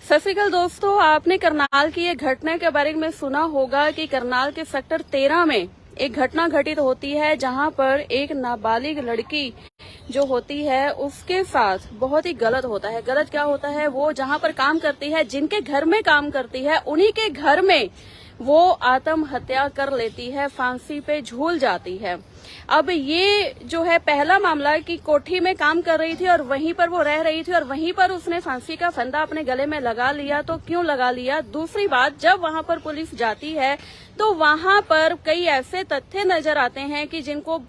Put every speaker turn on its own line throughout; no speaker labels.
सत श्री अकाल दोस्तों, आपने करनाल की एक घटना के बारे में सुना होगा कि करनाल के सेक्टर 13 में एक घटना घटित होती है जहां पर एक नाबालिग लड़की जो होती है उसके साथ बहुत ही गलत होता है। गलत क्या होता है, वो जहां पर काम करती है, जिनके घर में काम करती है, उन्हीं के घर में वो आत्महत्या कर लेती है, फांसी पे झूल जाती है। अब ये जो है पहला मामला है कि कोठी में काम कर रही थी और वहीं पर वो रह रही थी और वहीं पर उसने फांसी का फंदा अपने गले में लगा लिया। तो क्यों लगा लिया? दूसरी बात, जब वहां पर पुलिस जाती है तो वहां पर कई ऐसे तथ्य नजर आते हैं कि जिनको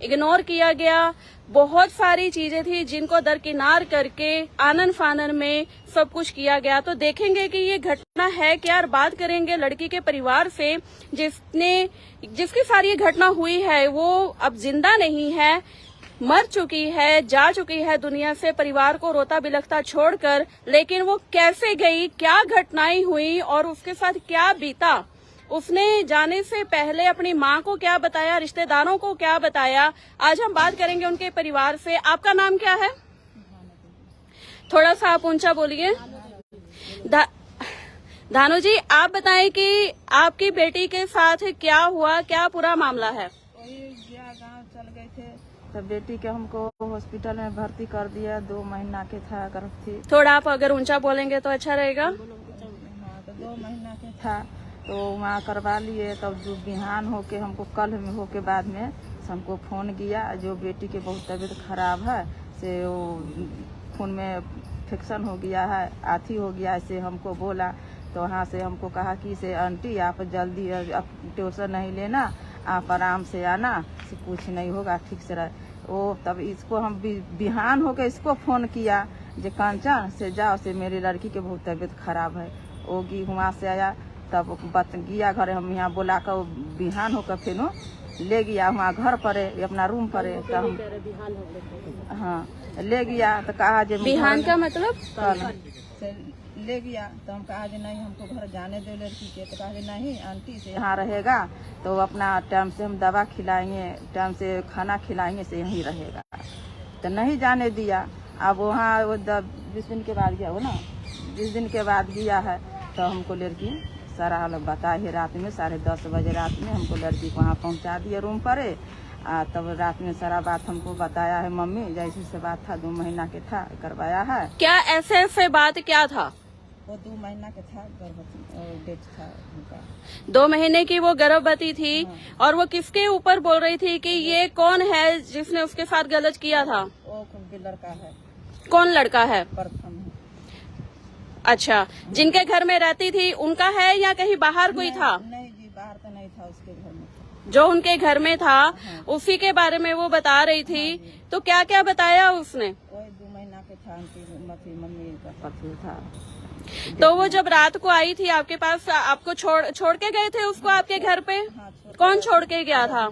इग्नोर किया गया। बहुत सारी चीजें थी जिनको दरकिनार करके आनन फानन में सब कुछ किया गया। तो देखेंगे कि ये घटना है क्या, और बात करेंगे लड़की के परिवार से जिसकी साथ ये घटना हुई है। वो अब जिंदा नहीं है, मर चुकी है, जा चुकी है दुनिया से, परिवार को रोता बिलखता छोड़कर। लेकिन वो कैसे गई, क्या घटनाएं हुई और उसके साथ क्या बीता, उसने जाने से पहले अपनी माँ को क्या बताया, रिश्तेदारों को क्या बताया, आज हम बात करेंगे उनके परिवार से। आपका नाम क्या है? थोड़ा सा आप ऊंचा बोलिए। धानु जी, आप बताएं कि आपकी बेटी के साथ क्या हुआ, क्या पूरा मामला है?
गाँव चल गए थे तो बेटी के हमको हॉस्पिटल में भर्ती कर दिया। 2 महीना के था, गर्भ थी।
थोड़ा आप अगर ऊंचा बोलेंगे तो अच्छा रहेगा।
तो 2 महीना के था तो वहाँ करवा लिए। तब जो बिहान होके हमको कल में होके बाद में हमको फोन किया, जो बेटी के बहुत तबीयत खराब है, से वो खून में इन्फेक्शन हो गया है, आथी हो गया, ऐसे हमको बोला। तो वहाँ से हमको कहा कि से आंटी आप जल्दी ट्यूशन नहीं लेना, आप आराम से आना, से कुछ नहीं होगा, ठीक से रह। वो तब इसको हम बिहान होके इसको फोन किया जे कंचन से जाओ, से मेरी लड़की के बहुत तबीयत खराब है। ओगी वहाँ से आया, तब बत गया घर, हम यहाँ बोला कर बिहान होकर फिर ले गया वहाँ घर पर, अपना रूम पर। तो हम हाँ ले गया तो कहा जे
बिहान का मतलब
से ले गया। तो हम कहा जे नहीं, हमको घर जाने दो लड़की के। तो कहा जे नहीं आंटी, से यहाँ रहेगा तो अपना टाइम से हम दवा खिलाएंगे, टाइम से खाना खिलाएंगे, से यहीं रहेगा। तो नहीं जाने दिया। अब वहाँ 20 दिन के बाद गया, वो ना 20 दिन के बाद गया है। तो हमको लड़की सारा हाल बता है। रात में 10:30 बजे रात में हमको लड़की को वहाँ पहुँचा दिए रूम पर। तब रात में सारा बात हमको बताया है मम्मी, जैसे से बात था, 2 महीना के था, करवाया है।
क्या ऐसे बात क्या था?
वो 2 महीना के था, गर्भवती डेट था उनका।
2 महीने की वो गर्भवती थी।
हाँ।
और वो किसके ऊपर बोल रही थी कि ये कौन है जिसने उसके साथ गलत किया था?
वो लड़का है।
कौन लड़का है?
प्रथम।
अच्छा, जिनके घर में रहती थी उनका है या कहीं बाहर कोई था?
नहीं जी, बाहर तो नहीं था, उसके घर में था।
जो उनके घर में था,
हाँ।
उसी के बारे में वो बता रही थी। हाँ, तो क्या क्या बताया उसने?
वही 2 महीना के था, मम्मी का पति था।
तो वो जब रात को आई थी आपके पास, आपको छोड़ के गए थे उसको आपके घर पे?
हाँ,
कौन छोड़ के गया था?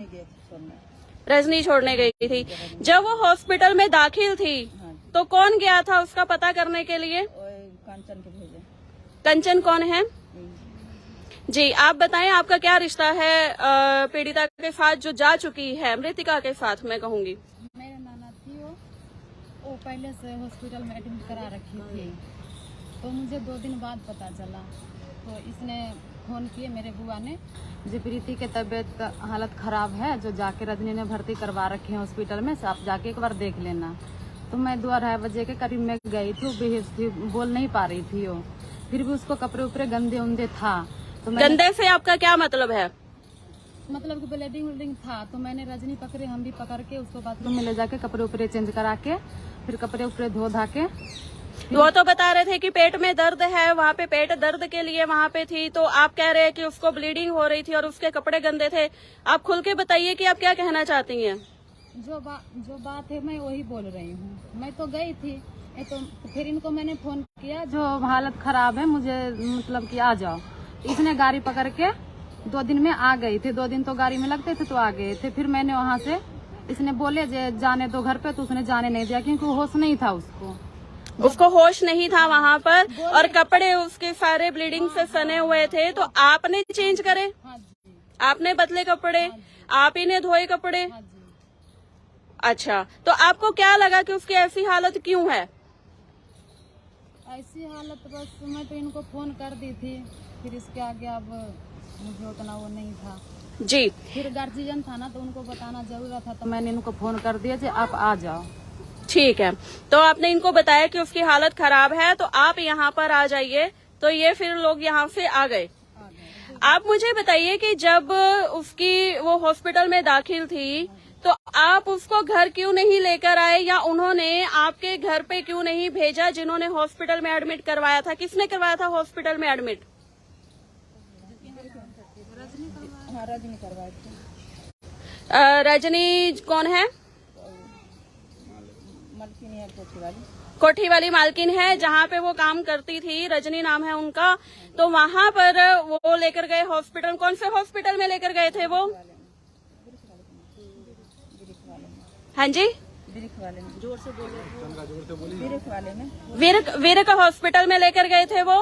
रजनी छोड़ने गई थी। जब वो हॉस्पिटल में दाखिल थी तो कौन गया था उसका पता करने के लिए?
कंचन के भेजे।
कंचन कौन है जी? आप बताएं, आपका क्या रिश्ता है पीड़िता के साथ जो जा चुकी है, मृतिका के साथ? मैं कहूँगी
मेरे नाना थी, वो पहले से हॉस्पिटल में एडमिट करा रखी थी। तो मुझे 2 दिन बाद पता चला। तो इसने फोन किए मेरे बुआ ने, जी प्रीति के तबीयत हालत खराब है, जो जाके रजनी ने भर्ती करवा रखे हैं हॉस्पिटल में, आप जाके एक बार देख लेना। तो मैं 2-2:30 बजे के करीब में गई थी। बेहोश थी, बोल नहीं पा रही थी वो। फिर भी उसको कपड़े उपड़े गंदे उंदे था। तो
गंदे से आपका क्या मतलब है?
मतलब कि ब्लीडिंग उल्डिंग था। तो मैंने रजनी पकड़े, हम भी पकड़ के उसको बाथरूम में ले जाके कपड़े उपड़े चेंज करा के, फिर कपड़े उपड़े धो धा के।
वो तो बता रहे थे कि पेट में दर्द है, वहाँ पे पेट दर्द के लिए वहाँ पे थी। तो आप कह रहे हैं कि उसको ब्लीडिंग हो रही थी और उसके कपड़े गंदे थे। आप खुल के बताइए कि आप क्या कहना चाहती हैं?
जो बात है मैं वही बोल रही हूँ। मैं तो गई थी, तो फिर इनको मैंने फोन किया, जो हालत खराब है मुझे मतलब कि आ जाओ। इसने गाड़ी पकड़ के 2 दिन में आ गई थी। 2 दिन तो गाड़ी में लगते थे, तो आ गए थे। फिर मैंने वहाँ से, इसने बोले जाने दो घर पे, तो उसने जाने नहीं दिया क्योंकि होश नहीं था उसको
होश नहीं था वहाँ पर, और कपड़े उसके सारे ब्लीडिंग से सने हुए थे। तो आपने चेंज करे?
हाँ जी।
आपने बदले कपड़े?
हाँ जी।
आप ही ने धोए कपड़े?
हाँ जी।
अच्छा, तो आपको क्या लगा कि उसकी ऐसी हालत क्यों है?
ऐसी हालत बस मैं तो इनको फोन कर दी थी, फिर इसके आगे अब मुझे उतना वो नहीं था।
जी,
फिर गार्जियन था ना, तो उनको बताना जरूरत था, तो मैंने इनको फोन कर दिया कि आप आ जाओ।
ठीक है। तो आपने इनको बताया कि उसकी हालत खराब है तो आप यहाँ पर आ जाइए, तो ये फिर लोग यहाँ से आ गए। आप मुझे बताइए कि जब उसकी वो हॉस्पिटल में दाखिल थी तो आप उसको घर क्यों नहीं लेकर आए, या उन्होंने आपके घर पे क्यों नहीं भेजा जिन्होंने हॉस्पिटल में एडमिट करवाया था? किसने करवाया था हॉस्पिटल में एडमिट?
हाँ, रजनी करवाई थी।
रजनी कौन है?
मलकिन है कोठी वाली।
कोठी वाली मालकिन है, जहाँ पे वो काम करती थी, रजनी नाम है उनका। तो वहाँ पर वो लेकर गए हॉस्पिटल। कौन से हॉस्पिटल में लेकर गए थे वो? हाँ जी,
बिरिख वाले में। जोर से बोलो। बिरिख वाले में।
वीरक हॉस्पिटल में लेकर गए थे वो?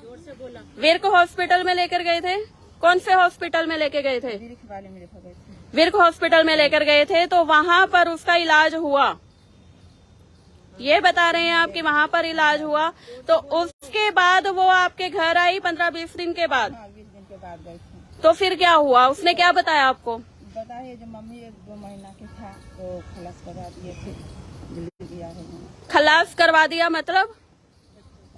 जोर से बोला। वीरक हॉस्पिटल में लेकर गए थे? कौन से हॉस्पिटल में लेके गए थे?
बिरिख वाले में लेकर गए थे।
वीरक हॉस्पिटल में लेकर गए थे, तो वहाँ पर उसका इलाज हुआ, ये बता रहे हैं आप कि वहाँ पर इलाज हुआ। तो उसके बाद वो आपके घर आई 15-20 दिन के बाद?
हाँ, 20 दिन के बाद गई थी।
तो फिर क्या हुआ, उसने क्या बताया आपको?
बताइए, जो मम्मी 1-2 महीना की था तो खलास करवा दिए थे। डिलीवरी दिया है मैंने।
खलास करवा दिया मतलब?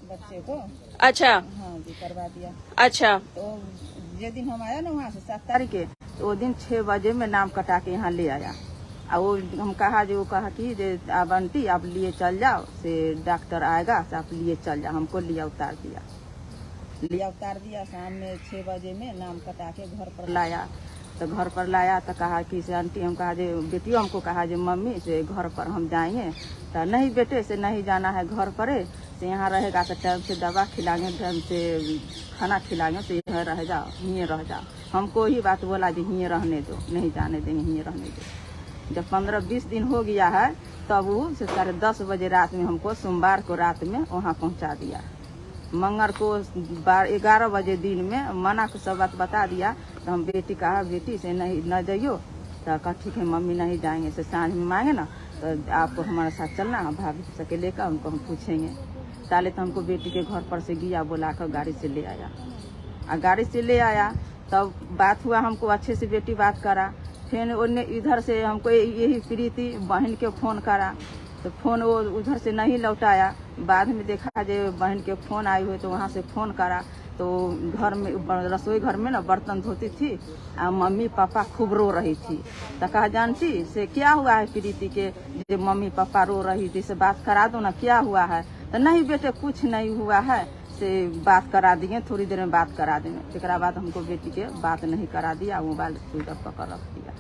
बच्चे को।
अच्छा।
हाँ जी, करवा दिया।
अच्छा।
तो जिस दिन हम आया ना वहाँ से 7 तारीख के, तो वो दिन 6 बजे में नाम कटा के यहाँ ले आया। और वो हम कहा जो कहा कि आप आंटी आप लिए चल जाओ, से डॉक्टर आएगा तो आप लिए चल जाओ। हमको लिया उतार दिया। शाम में 6 बजे में नाम कटा के घर पर लाया। तो घर पर लाया तो कहा कि से आंटी, हम कहा जो बेटियों हमको कहा जो मम्मी से घर पर हम जाएंगे। तो नहीं बेटे से नहीं जाना है घर पर, से यहाँ रहेगा तो टाइम से दवा खिलाएंगे, टाइम से खाना खिलाएंगे, तो यहाँ रह जाओ, यहीं रह जाओ। हमको ही बात बोला जी यहीं रहने दो, नहीं जाने देंगे, यहीं रहने दो। जब 15-20 दिन हो गया है तब वो 10:30 बजे रात में हमको सोमवार को रात में वहाँ पहुँचा दिया। मंगल को 11 बजे दिन में मना को सब बात बता दिया। तो हम बेटी कहा बेटी से नहीं न जाइयो। तो कहा ठीक है मम्मी नहीं जाएंगे, से सांझ में मांगे ना तो आपको हमारे साथ चलना, भाभी सके लेकर उनको हम पूछेंगे। ताले तो हमको बेटी के घर पर से गया, बुला कर गाड़ी से ले आया। गाड़ी से ले आया तब बात हुआ, हमको अच्छे से बेटी बात करा। फिर उन्हें इधर से हमको यही प्रीति बहन के फोन करा, तो फोन वो उधर से नहीं लौटाया। बाद में देखा जो बहन के फोन आई हुई, तो वहाँ से फोन करा तो घर में रसोई घर में ना बर्तन धोती थी और मम्मी पापा खूब रो रही थी। तो कहा जानती से क्या हुआ है प्रीति के, जो मम्मी पापा रो रही थी, से बात करा दो ना, क्या हुआ है? तो नहीं बेटे कुछ नहीं हुआ है, से बात करा दिए, थोड़ी देर में बात करा देंगे। फिर बाद हमको बेटी के बात नहीं करा दिया, मोबाइल स्विच ऑफ पकड़ रख दिया।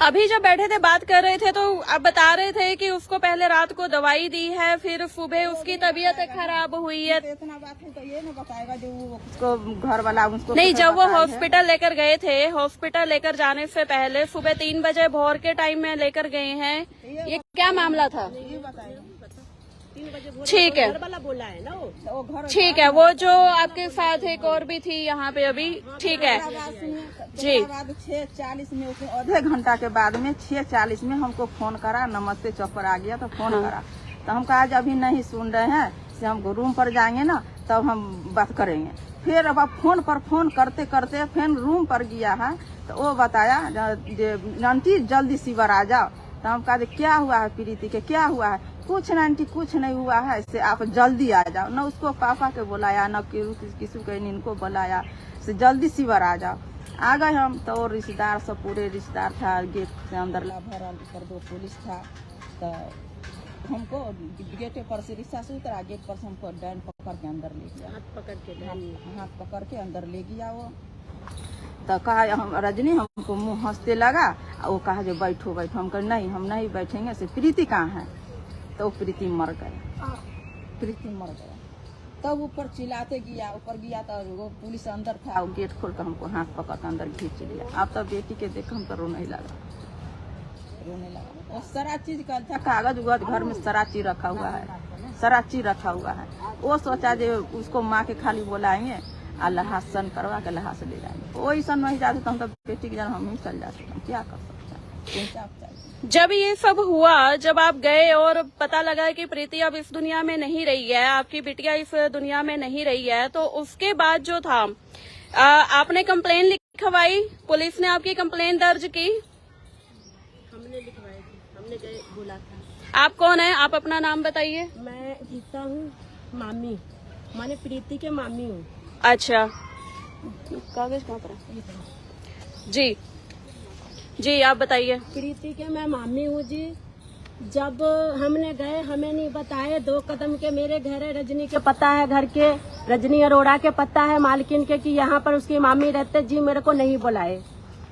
अभी जब बैठे थे बात कर रहे थे तो आप बता रहे थे कि उसको पहले रात को दवाई दी है, फिर सुबह उसकी तबीयत खराब हुई है।
तो इतना बात है तो ये ना बताएगा जो उसको घर वाला उसको
नहीं, जब वो हॉस्पिटल लेकर गए थे, हॉस्पिटल लेकर जाने से पहले सुबह 3 बजे भोर के टाइम में लेकर गए हैं, ये क्या मामला था?
ये बताएगा।
ठीक है,
बोला है ना वो घर।
ठीक है। वो जो आपके साथ एक और भी थी यहाँ पे अभी, ठीक है जी।
6:40 में आधे घंटा के बाद में 6:40 में हमको फोन करा, नमस्ते चौपर आ गया तो फोन करा। तो हम कहा अभी नहीं सुन रहे हैं, से हम रूम पर जाएंगे ना तब हम बात करेंगे। फिर अब फोन पर फोन करते करते फिर रूम पर गया है तो वो बताया आंटी जल्दी शिवर आ जाओ। तो हम कहा क्या हुआ है प्रीति के, क्या हुआ है? कुछ ना आंटी कुछ नहीं हुआ है, से आप जल्दी आ जाओ। न उसको पापा के बुलाया, न किसी को इनको बुलाया, से जल्दी शिवर आ जाओ। आ गए हम तो रिश्तेदार सब पूरे रिश्तेदार था, गेट से अंदर भरा पर 2 पुलिस था। तो हमको गेटे पर से रिक्शा से उतरा, गेट पर से हमको डैन पकड़ के अंदर ले गया, हाथ पकड़ के अंदर ले गया वो। तो कहा हम रजनी हमको मुँह हंसते लगा, वो कहा जो बैठो बैठो। हम कहा नहीं हम नहीं बैठेंगे, से प्रीति कहाँ है? तो प्रीति मर गया, प्रीति मर गया। तब ऊपर चिल्लाते गया, ऊपर गया तो वो पुलिस अंदर था, वो गेट खोल कर हमको हाथ पकड़ कर अंदर खींच लिया। अब तो बेटी के देख हम तो रोने लगा। वो सारा चीज का था, कागज उगज घर में सारा चीज रखा हुआ है, सारा चीज रखा हुआ है। वो सोचा जो उसको माँ के खाली बुलाएंगे और लहासन करवा के लहास ले जाएंगे। वही सन नहीं जाते तो हम तो बेटी के जन हम ही चल जाते, हम क्या कर सकते हैं।
जब ये सब हुआ, जब आप गए और पता लगा कि प्रीति अब इस दुनिया में नहीं रही है, आपकी बिटिया इस दुनिया में नहीं रही है, तो उसके बाद जो था आपने कंप्लेन लिखवाई? पुलिस ने आपकी कंप्लेन दर्ज की?
हमने लिखवाई थी, हमने गए बोला था।
आप कौन है? आप अपना नाम बताइए।
मैं गीता हूँ, मामी, माने प्रीति के मामी हूँ।
अच्छा, कागज कहाँ पर है? जी जी, आप बताइए।
प्रीति के मैं मामी हूँ जी। जब हमने गए, हमें नहीं बताए, 2 कदम के मेरे घर है, रजनी के पता है, घर के रजनी अरोड़ा के पता है मालकिन के कि यहाँ पर उसकी मामी रहते जी। मेरे को नहीं बुलाए,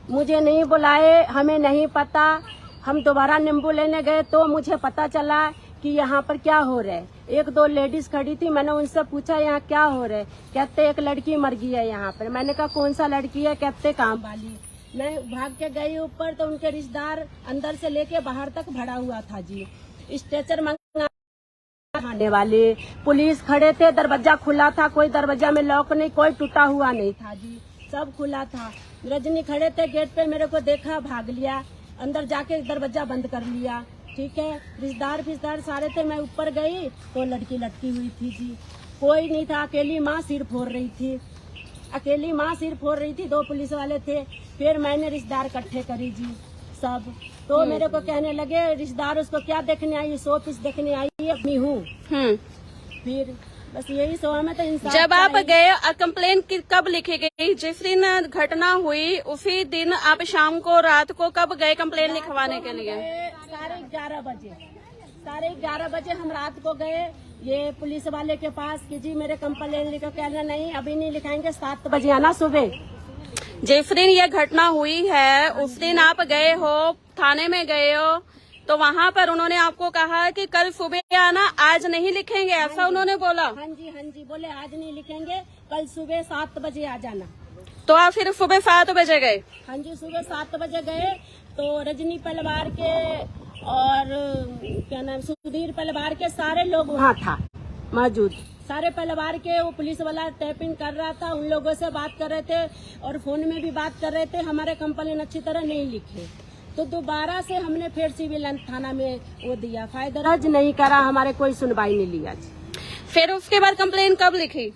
मुझे नहीं बुलाए, हमें नहीं पता। हम दोबारा नींबू लेने गए तो मुझे पता चला कि यहाँ पर क्या हो रहा है। 1-2 लेडीज खड़ी थी, मैंने उनसे पूछा यहाँ क्या हो रहा है। कहते एक लड़की मर गई है यहाँ पर। मैंने कहा कौन सा लड़की है? कहते काम वाली। मैं भाग के गई ऊपर तो उनके रिश्तेदार अंदर से लेके बाहर तक भरा हुआ था जी। स्ट्रेचर मंगाने वाले, पुलिस खड़े थे, दरवाजा खुला था, कोई दरवाजा में लॉक नहीं, कोई टूटा हुआ नहीं था जी, सब खुला था। रजनी खड़े थे गेट पे, मेरे को देखा, भाग लिया, अंदर जाके दरवाजा बंद कर लिया। ठीक है, रिश्तेदार सारे थे। मैं ऊपर गई तो लड़की लटकी हुई थी जी, कोई नहीं था। अकेली माँ सिर फोड़ रही थी, अकेली माँ सिर फोड़ रही थी, 2 पुलिस वाले थे। फिर मैंने रिश्तेदार इकट्ठे करी जी सब। तो मेरे को कहने लगे रिश्तेदार उसको क्या देखने आई? 100 पीस देखने आई अपनी हूँ। फिर बस यही सो में तो इंसान।
जब आप गए, कंप्लेन कब लिखी गई? जिस दिन घटना हुई उसी दिन आप शाम को, रात को कब गए कंप्लेन लिखवाने के लिए?
11:30 बजे, 11:30 बजे हम रात को गए ये पुलिस वाले के पास कि जी मेरे कंप्लेन लिखो। कहना नहीं अभी नहीं लिखाएंगे, 7 बजे आना सुबह।
जिस दिन ये घटना हुई है उस दिन आप गए हो, थाने में गए हो, तो वहाँ पर उन्होंने आपको कहा कि कल सुबह आना, आज नहीं लिखेंगे, ऐसा उन्होंने बोला?
हाँ जी, बोले आज नहीं लिखेंगे, कल सुबह 7 बजे आ जाना।
तो आप फिर सुबह 7 बजे गए?
हाँ जी, सुबह 7 बजे गए तो रजनी परिवार के और क्या नाम सुधीर परिवार के सारे लोग वहाँ था मौजूद। सारे परिवार के, वो पुलिस वाला टैपिंग कर रहा था, उन लोगों से बात कर रहे थे और फोन में भी बात कर रहे थे। हमारे कंप्लेन अच्छी तरह नहीं लिखे तो दोबारा से हमने फिर सिविल थाना में वो दिया, फायदा दर्ज नहीं करा, हमारे कोई सुनवाई नहीं लिया।
फिर उसके बाद कंप्लेन कब लिखी?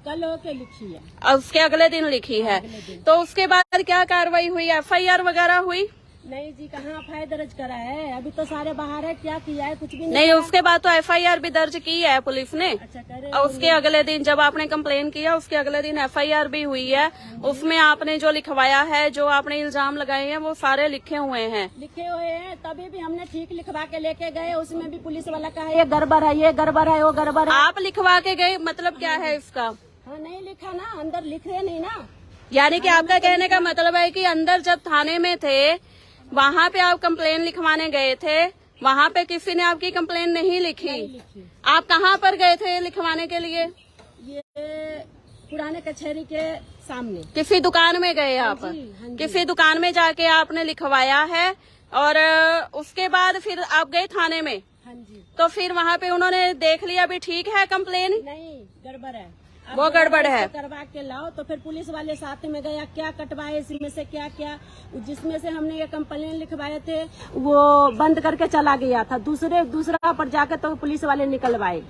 कल होके लिखी है,
और उसके अगले दिन लिखी है। तो उसके बाद क्या कार्रवाई हुई? FIR वगैरह हुई?
नहीं जी, कहाँ फायदा दर्ज करा है, अभी तो सारे बाहर है, क्या किया है कुछ भी
नहीं। उसके बाद तो FIR भी दर्ज की है पुलिस ने।
अच्छा करे।
और उसके अगले दिन जब आपने कंप्लेन किया उसके अगले दिन FIR भी हुई है। उसमें आपने जो लिखवाया है, जो आपने इल्जाम लगाए हैं, वो सारे लिखे हुए हैं।
लिखे हुए हैं, तभी भी हमने ठीक लिखवा के लेके गए, उसमें भी पुलिस वाला कहा ये गड़बड़ है, ये गड़बड़ है, वो गड़बड़ है।
आप लिखवा के गए, मतलब क्या है इसका?
हाँ नहीं लिखा ना, अंदर लिख रहे नहीं ना।
यानी कि आपका कहने का मतलब है कि अंदर जब थाने में थे, वहाँ पे आप कंप्लेन लिखवाने गए थे, वहाँ पे किसी ने आपकी कंप्लेन नहीं लिखी। आप कहाँ पर गए थे लिखवाने के लिए?
ये पुराने कचहरी के सामने
किसी दुकान में गए आप?
हाँ जी।
किसी दुकान में जाके आपने लिखवाया है और उसके बाद फिर आप गए थाने में?
हाँ जी।
तो फिर वहाँ पे उन्होंने देख लिया भी ठीक है कंप्लेन?
नहीं, गड़बड़ है,
वो गड़बड़ है।
करवा के लाओ। तो फिर पुलिस वाले साथ में गया, क्या कटवाए इसमें से क्या क्या, जिसमें से हमने ये कंप्लेन लिखवाए थे वो बंद करके चला गया था, दूसरा पर जाकर तो पुलिस वाले निकलवाए।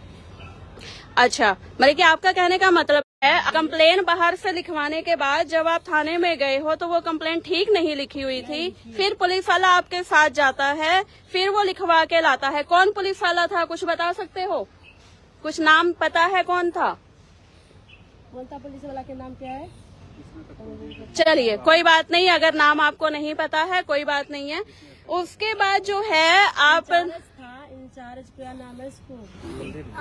अच्छा, मतलब कि आपका कहने का मतलब है कंप्लेन बाहर से लिखवाने के बाद जब आप थाने में गए हो तो वो कंप्लेन ठीक नहीं लिखी हुई थी, फिर पुलिस वाला आपके साथ जाता है, फिर वो लिखवा के लाता है। कौन पुलिस वाला था, कुछ बता सकते हो? कुछ नाम पता है कौन था?
बोलता पुलिस वाला के नाम क्या है?
चलिए कोई बात नहीं, अगर नाम आपको नहीं पता है कोई बात नहीं है। उसके बाद जो है आप
इंचार्ज क्या नाम है इसको?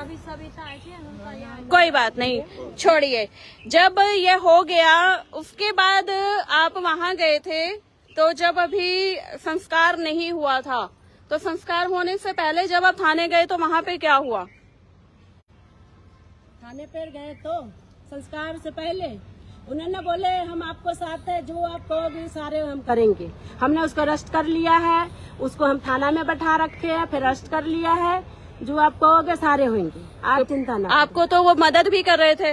अभी सविता आई थी,
कोई बात नहीं, छोड़िए। जब ये हो गया उसके बाद आप वहाँ गए थे, तो जब अभी संस्कार नहीं हुआ था, तो संस्कार होने से पहले जब आप थाने गए तो वहाँ पे क्या हुआ?
थाने पर गए तो संस्कार से पहले उन्होंने बोले हम आपको साथ है, जो आप कहोगे सारे हम करेंगे। हमने उसको अरेस्ट कर लिया है, उसको हम थाना में बैठा रखे हैं, फिर अरेस्ट कर लिया है, जो आप कहोगे सारे होंगे, आप चिंता ना।
आपको तो वो मदद भी कर रहे थे?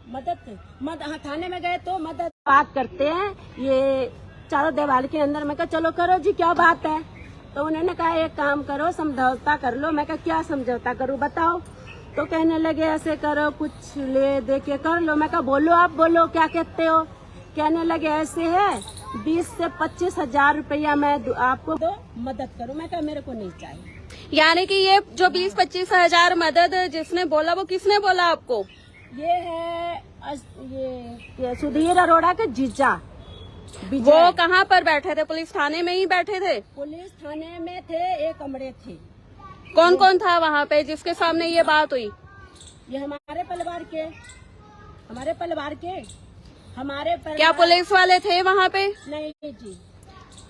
हाँ, थाने में गए तो मदद बात करते हैं, ये चारों दीवार के अंदर। मैं कहा चलो करो जी, क्या बात है। तो उन्होंने कहा एक काम करो, समझौता कर लो। मैं कहा क्या समझौता करूँ बताओ। तो कहने लगे ऐसे करो, कुछ ले दे के कर लो। मैं कहा बोलो, आप बोलो क्या कहते हो। कहने लगे ऐसे है 20 से 25 हजार रुपया मैं आपको दो, मदद करूँ। मैं कहा मेरे को नहीं चाहिए।
यानी कि ये जो 20-25 हजार मदद जिसने बोला, वो किसने बोला आपको?
ये है ये सुधीर अरोड़ा के जीजा।
वो कहाँ पर बैठे थे? पुलिस थाने में ही बैठे थे?
पुलिस थाने में थे, एक कमरे थे।
कौन कौन था वहाँ पे जिसके सामने ये बात हुई?
ये हमारे परिवार के
क्या पुलिस वाले थे वहाँ पे?
नहीं जी,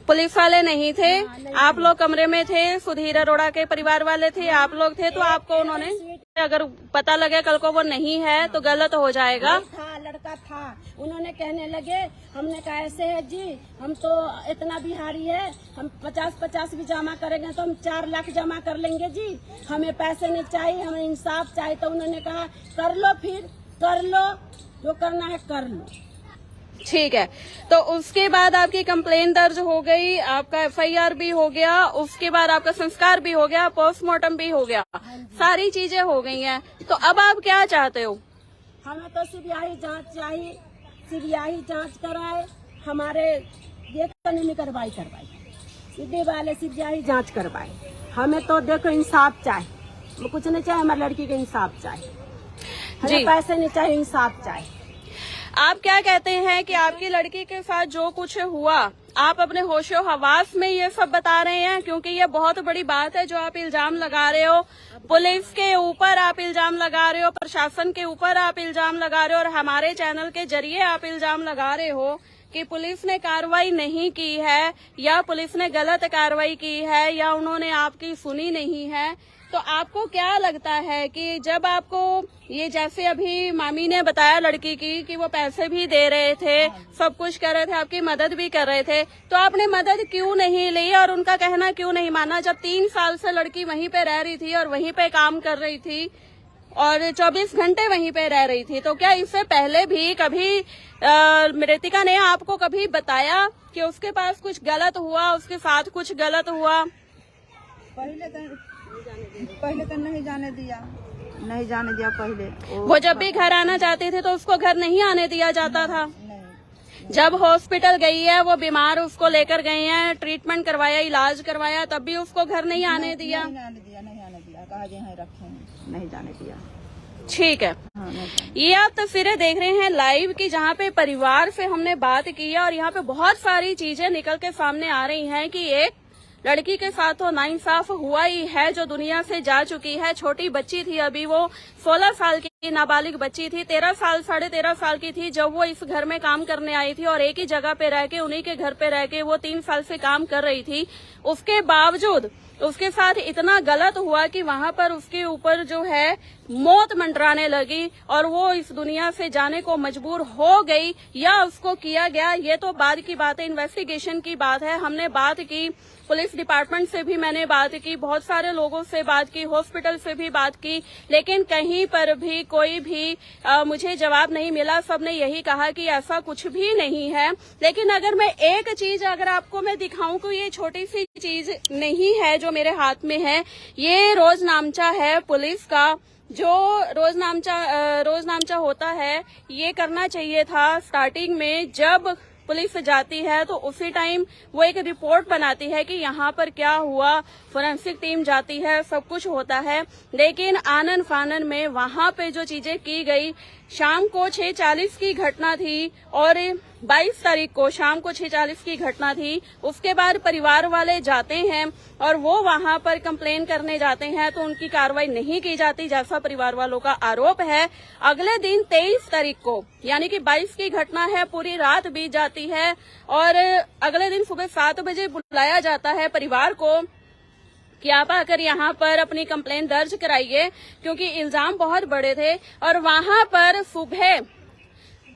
पुलिस वाले नहीं थे।
नहीं
आप लोग कमरे में थे, सुधीर अरोड़ा के परिवार वाले थे, आप लोग थे। तो आपको उन्होंने, अगर पता लगे कल को वो नहीं है तो गलत हो जाएगा।
था लड़का था। उन्होंने कहने लगे, हमने कहा ऐसे है जी, हम तो इतना बिहारी है, हम 50-50 भी जमा करेंगे तो हम 4 लाख जमा कर लेंगे जी, हमें पैसे नहीं चाहिए, हमें इंसाफ चाहिए। तो उन्होंने कहा कर लो, फिर कर लो, जो करना है कर लो।
ठीक है, तो उसके बाद आपकी कंप्लेन दर्ज हो गई, आपका FIR भी हो गया, उसके बाद आपका संस्कार भी हो गया, पोस्टमार्टम भी हो गया, सारी चीजें हो गई हैं। तो अब आप क्या चाहते हो?
हमें तो सीबीआई जांच चाहिए, सीबीआई जांच कराए, हमारे ये कानूनी कार्रवाई करवाई, सीधे वाले सीबीआई जांच करवाए। हमें तो देखो इंसाफ चाहिए, कुछ नहीं चाहिए, हमारी लड़की का इंसाफ चाहिए, हमें पैसे नहीं चाहिए, इंसाफ चाहिए।
आप क्या कहते हैं कि आपकी लड़की के साथ जो कुछ हुआ, आप अपने होशो हवास में ये सब बता रहे हैं? क्योंकि ये बहुत बड़ी बात है जो आप इल्जाम लगा रहे हो। पुलिस के ऊपर आप इल्जाम लगा रहे हो, प्रशासन के ऊपर आप इल्जाम लगा रहे हो, और हमारे चैनल के जरिए आप इल्जाम लगा रहे हो कि पुलिस ने कार्रवाई नहीं की है, या पुलिस ने गलत कार्रवाई की है, या उन्होंने आपकी सुनी नहीं है। तो आपको क्या लगता है कि जब आपको ये, जैसे अभी मामी ने बताया लड़की की कि वो पैसे भी दे रहे थे, सब कुछ कर रहे थे, आपकी मदद भी कर रहे थे, तो आपने मदद क्यों नहीं ली और उनका कहना क्यों नहीं माना? जब 3 साल से लड़की वहीं पे रह रही थी और वहीं पे काम कर रही थी और 24 घंटे वहीं पे रह रही थी, तो क्या इससे पहले भी कभी मृतिका ने आपको कभी बताया कि उसके पास कुछ गलत हुआ, उसके साथ कुछ गलत हुआ?
पहले तो नहीं जाने दिया पहले।
वो जब भी घर आना चाहते थे तो उसको घर नहीं आने दिया जाता था।
नहीं।
जब हॉस्पिटल गई है, वो बीमार, उसको लेकर गए हैं, ट्रीटमेंट करवाया, इलाज करवाया, तब भी उसको घर नहीं आने दिया।
नहीं आने दिया, कहा जे यहाँ रखें, नहीं जाने दिया।
ठीक है,
हाँ,
ये आप तस्वीरें देख रहे हैं लाइव की, जहाँ पे परिवार से हमने बात की है और यहाँ पे बहुत सारी चीजें निकल के सामने आ रही हैं कि एक लड़की के साथ तो नाइंसाफ हुआ ही है, जो दुनिया से जा चुकी है। छोटी बच्ची थी, अभी वो 16 साल की नाबालिग बच्ची थी, 13 साल 13.5 साल की थी जब वो इस घर में काम करने आई थी, और एक ही जगह पे रह के, उन्हीं के घर पे रह के वो 3 साल से काम कर रही थी। उसके बावजूद उसके साथ इतना गलत हुआ कि वहां पर उसके ऊपर जो है मौत मंडराने लगी और वो इस दुनिया से जाने को मजबूर हो गई, या उसको किया गया। ये तो बाद की बात है, इन्वेस्टिगेशन की बात है। हमने बात की, पुलिस डिपार्टमेंट से भी मैंने बात की, बहुत सारे लोगों से बात की, हॉस्पिटल से भी बात की, लेकिन कहीं पर भी कोई भी मुझे जवाब नहीं मिला। सबने यही कहा कि ऐसा कुछ भी नहीं है। लेकिन अगर मैं एक चीज अगर आपको मैं दिखाऊं कि ये छोटी सी चीज नहीं है जो मेरे हाथ में है, ये रोजनामचा है पुलिस का। जो रोजनामचा होता है, ये करना चाहिए था स्टार्टिंग में। जब पुलिस जाती है तो उसी टाइम वो एक रिपोर्ट बनाती है कि यहाँ पर क्या हुआ, फोरेंसिक टीम जाती है, सब कुछ होता है। लेकिन आनन फानन में वहां पे जो चीजें की गई, शाम को 6:40 की घटना थी और 22 तारीख को शाम को 6:40 की घटना थी। उसके बाद परिवार वाले जाते हैं और वो वहां पर कंप्लेन करने जाते हैं तो उनकी कार्रवाई नहीं की जाती, जैसा परिवार वालों का आरोप है। अगले दिन 23 तारीख को, यानी कि 22 की घटना है, पूरी रात बीत जाती है और अगले दिन सुबह 7 बजे बुलाया जाता है परिवार को कि आप आकर यहाँ पर अपनी कंप्लेन दर्ज कराइए, क्योंकि इल्जाम बहुत बड़े थे। और वहां पर सुबह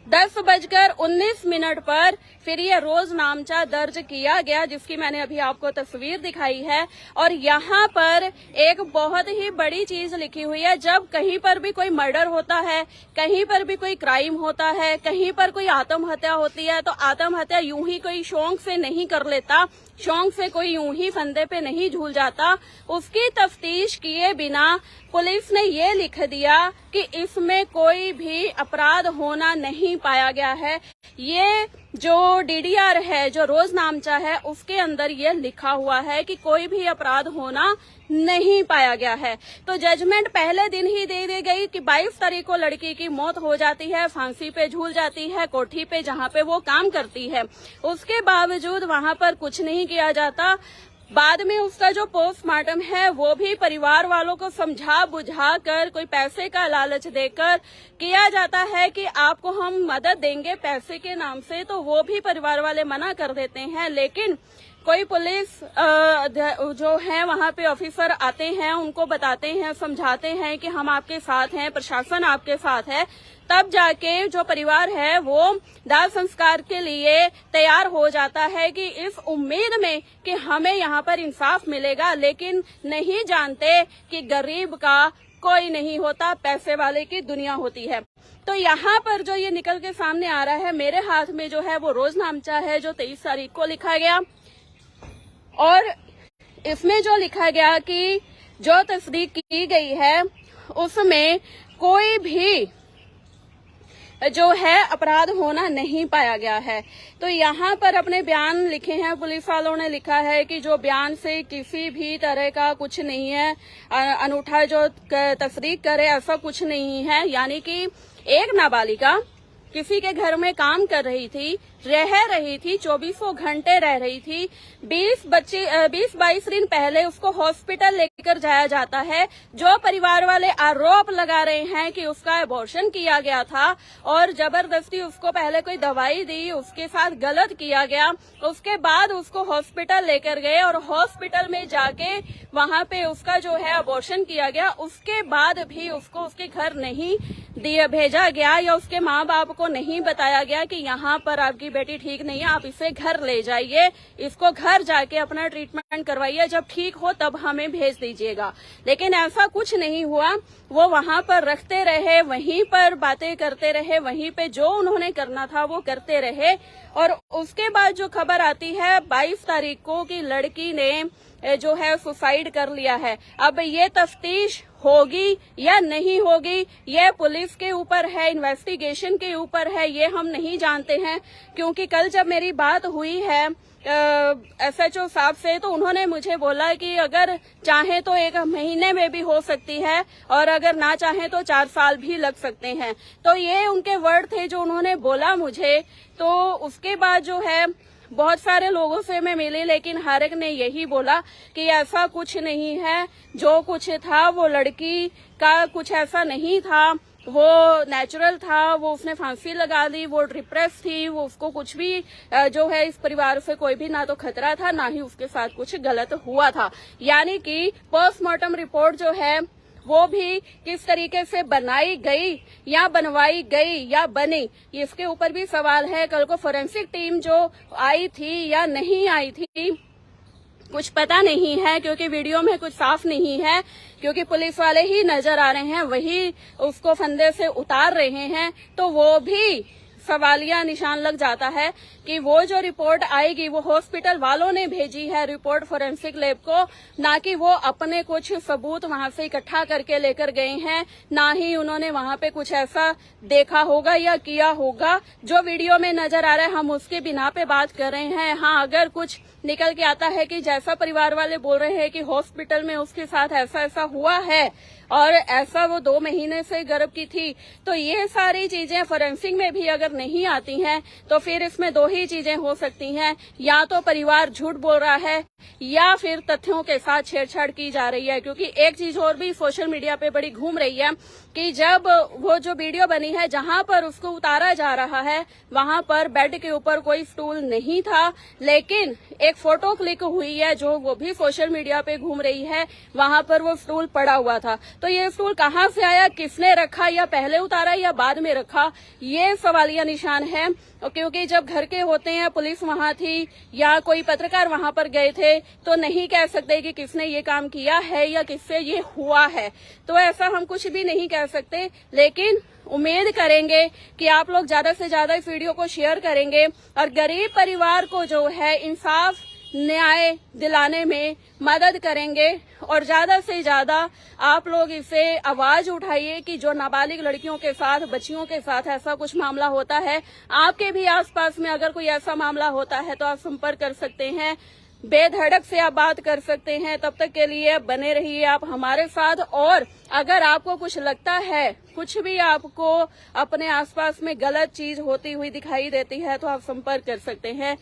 10:19 पर फिर ये रोज नामचा दर्ज किया गया, जिसकी मैंने अभी आपको तस्वीर दिखाई है। और यहाँ पर एक बहुत ही बड़ी चीज लिखी हुई है, जब कहीं पर भी कोई मर्डर होता है, कहीं पर भी कोई क्राइम होता है, कहीं पर कोई आत्महत्या होती है, तो आत्महत्या यूं ही कोई शौक से नहीं कर लेता, शौक से कोई यूं ही फंदे पे नहीं झूल जाता। उसकी तफ्तीश किए बिना पुलिस ने ये लिख दिया कि इसमें कोई भी अपराध होना नहीं पाया गया है। ये जो डीडीआर है, जो रोज नामचा है, उसके अंदर ये लिखा हुआ है कि कोई भी अपराध होना नहीं पाया गया है। तो जजमेंट पहले दिन ही दे दी गई कि 22 तारीख को लड़की की मौत हो जाती है, फांसी पे झूल जाती है, कोठी पे जहां पे वो काम करती है। उसके बावजूद वहां पर कुछ नहीं किया जाता। बाद में उसका जो पोस्टमार्टम है वो भी परिवार वालों को समझा बुझा कर, कोई पैसे का लालच देकर किया जाता है कि आपको हम मदद देंगे पैसे के नाम से, तो वो भी परिवार वाले मना कर देते हैं। लेकिन कोई पुलिस जो है वहां पे ऑफिसर आते हैं, उनको बताते हैं, समझाते हैं कि हम आपके साथ हैं, प्रशासन आपके साथ है, तब जाके जो परिवार है वो दाह संस्कार के लिए तैयार हो जाता है कि इस उम्मीद में कि हमें यहाँ पर इंसाफ मिलेगा। लेकिन नहीं जानते कि गरीब का कोई नहीं होता, पैसे वाले की दुनिया होती है। तो यहाँ पर जो ये निकल के सामने आ रहा है, मेरे हाथ में जो है वो रोज नामचा है, जो 23 तारीख को लिखा गया। और इसमें जो लिखा गया कि जो तस्दीक की गई है उसमें कोई भी जो है अपराध होना नहीं पाया गया है। तो यहाँ पर अपने बयान लिखे हैं, पुलिस वालों ने लिखा है कि जो बयान से किसी भी तरह का कुछ नहीं है, अनूठा जो तस्दीक करे ऐसा कुछ नहीं है। यानी कि एक नाबालिगा किसी के घर में काम कर रही थी, रह रही थी, 24 घंटे रह रही थी। 20-22 दिन पहले उसको हॉस्पिटल लेकर जाया जाता है। जो परिवार वाले आरोप लगा रहे हैं कि उसका अबॉर्शन किया गया था और जबरदस्ती उसको पहले कोई दवाई दी, उसके साथ गलत किया गया, उसके बाद उसको हॉस्पिटल लेकर गए और हॉस्पिटल में जाके वहां पे उसका जो है अबॉर्शन किया गया। उसके बाद भी उसको उसके घर नहीं भेजा गया या उसके माँ बाप को नहीं बताया गया कि यहाँ पर आपकी बेटी ठीक नहीं है, आप इसे घर ले जाइए, इसको घर जाके अपना ट्रीटमेंट करवाइए, जब ठीक हो तब हमें भेज दीजिएगा। लेकिन ऐसा कुछ नहीं हुआ। वो वहां पर रखते रहे, वहीं पर बातें करते रहे, वहीं पे जो उन्होंने करना था वो करते रहे। और उसके बाद जो खबर आती है 22 तारीख को कि लड़की ने जो है सुसाइड कर लिया है। अब ये तफ्तीश होगी या नहीं होगी, ये पुलिस के ऊपर है, इन्वेस्टिगेशन के ऊपर है, ये हम नहीं जानते हैं। क्योंकि कल जब मेरी बात हुई है SHO साहब से, तो उन्होंने मुझे बोला कि अगर चाहे तो 1 महीने में भी हो सकती है और अगर ना चाहे तो 4 साल भी लग सकते हैं। तो ये उनके वर्ड थे जो उन्होंने बोला मुझे। तो उसके बाद जो है बहुत सारे लोगों से मैं मिली, लेकिन हर एक ने यही बोला कि ऐसा कुछ नहीं है, जो कुछ था वो लड़की का कुछ ऐसा नहीं था, वो नेचुरल था, वो उसने फांसी लगा ली, वो डिप्रेस थी, वो उसको कुछ भी जो है इस परिवार से कोई भी ना तो खतरा था, ना ही उसके साथ कुछ गलत हुआ था। यानी कि पोस्टमार्टम रिपोर्ट जो है वो भी किस तरीके से बनाई गई या बनवाई गई या बनी, इसके ऊपर भी सवाल है। कल को फोरेंसिक टीम जो आई थी या नहीं आई थी कुछ पता नहीं है, क्योंकि वीडियो में कुछ साफ नहीं है, क्योंकि पुलिस वाले ही नजर आ रहे हैं, वही उसको फंदे से उतार रहे हैं। तो वो भी सवालिया निशान लग जाता है कि वो जो रिपोर्ट आएगी वो हॉस्पिटल वालों ने भेजी है रिपोर्ट फोरेंसिक लैब को, ना कि वो अपने कुछ सबूत वहां से इकट्ठा करके लेकर गए हैं, ना ही उन्होंने वहां पे कुछ ऐसा देखा होगा या किया होगा। जो वीडियो में नजर आ रहा है हम उसके बिना पे बात कर रहे हैं। हाँ, अगर कुछ निकल के आता है कि जैसा परिवार वाले बोल रहे हैं कि हॉस्पिटल में उसके साथ ऐसा ऐसा हुआ है और ऐसा वो 2 महीने से गर्भ की थी, तो ये सारी चीजें फोरेंसिक में भी अगर नहीं आती हैं तो फिर इसमें 2 ही चीजें हो सकती हैं, या तो परिवार झूठ बोल रहा है या फिर तथ्यों के साथ छेड़छाड़ की जा रही है। क्योंकि एक चीज और भी सोशल मीडिया पे बड़ी घूम रही है कि जब वो जो वीडियो बनी है जहां पर उसको उतारा जा रहा है वहां पर बेड के ऊपर कोई स्टूल नहीं था, लेकिन एक फोटो क्लिक हुई है जो वो भी सोशल मीडिया पे घूम रही है, वहां पर वो स्टूल पड़ा हुआ था। तो ये स्टूल कहाँ से आया, किसने रखा, या पहले उतारा या बाद में रखा, ये सवालिया निशान है। क्योंकि जब घर के होते हैं, पुलिस वहां थी या कोई पत्रकार वहां पर गए थे, तो नहीं कह सकते कि किसने ये काम किया है या किससे ये हुआ है। तो ऐसा हम कुछ भी नहीं कह सकते, लेकिन उम्मीद करेंगे कि आप लोग ज्यादा से ज्यादा इस वीडियो को शेयर करेंगे और गरीब परिवार को जो है इंसाफ न्याय दिलाने में मदद करेंगे। और ज्यादा से ज्यादा आप लोग इसे आवाज उठाइए कि जो नाबालिग लड़कियों के साथ, बच्चियों के साथ ऐसा कुछ मामला होता है, आपके भी आसपास में अगर कोई ऐसा मामला होता है तो आप संपर्क कर सकते हैं, बेधड़क से आप बात कर सकते हैं। तब तक के लिए बने रहिए आप हमारे साथ। और अगर आपको कुछ लगता है, कुछ भी आपको अपने आसपास में गलत चीज होती हुई दिखाई देती है, तो आप संपर्क कर सकते हैं।